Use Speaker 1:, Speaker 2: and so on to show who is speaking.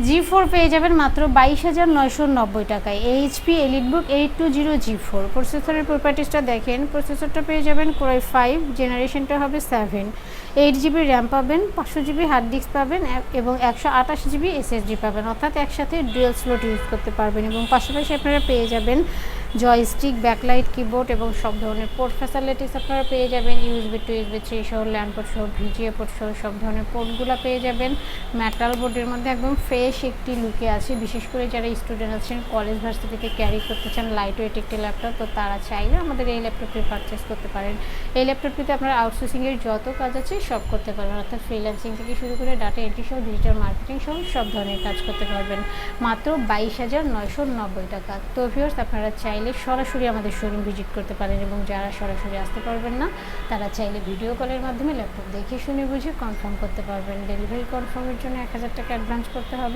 Speaker 1: G4 পেয়ে যাবেন মাত্র 22,990 টাকায়। HP EliteBook 820 G4। প্রসেসরের প্রপার্টিসটা দেখেন, প্রসেসরটা পেয়ে যাবেন কোরাই 5, জেনারেশনটা হবে 7, 8GB র্যাম পাবেন, 500GB হার্ড ডিস্ক পাবেন এবং 128GB SSD পাবেন, অর্থাৎ একসাথে ডুয়াল স্লট ইউজ করতে পারবেন। এবং পাশাপাশি আপনারা পেয়ে যাবেন জয়স্টিক, ব্যাকলাইট, কিবোর্ড এবং সব ধরনের পোর্ট ফ্যাসিলিটিস আপনারা পেয়ে যাবেন। ইউএসবি টু ইউএসবি 3 সহ, ল্যান্ড পোর্ট সহ, ভিজিএ পোর্ট সহ সব ধরনের পোর্টগুলো পেয়ে যাবেন। মেটাল বোর্ডের মধ্যে একদম ফ্রেশ একটি লুকে আছে, বিশেষ করে যারা স্টুডেন্ট আছেন, কলেজ ভার্সিটিতে ক্যারি করতে চান লাইট ওয়েট একটি ল্যাপটপ, তো তারা চাইলে আমাদের এই ল্যাপটপটি পারচেস করতে পারেন। এই ল্যাপটপটিতে আপনারা আউটসোর্সিংয়ের যত কাজ আছে সব করতে পারবেন, অর্থাৎ ফ্রিল্যান্সিং থেকে শুরু করে ডাটা এন্ট্রি সহ, ডিজিটাল মার্কেটিং সহ সব ধরনের কাজ করতে পারবেন মাত্র 22,990 টাকা। তো ভিউয়ার্স, আপনারা চাইলে সরাসরি আমাদের শোরুম ভিজিট করতে পারেন এবং যারা সরাসরি আসতে পারবেন না তারা চাইলে ভিডিও কলের মাধ্যমে ল্যাপটপ দেখে শুনে বুঝে কনফার্ম করতে পারবেন। ডেলিভারি কনফার্মের জন্য 1,000 টাকা অ্যাডভান্স করতে হবে।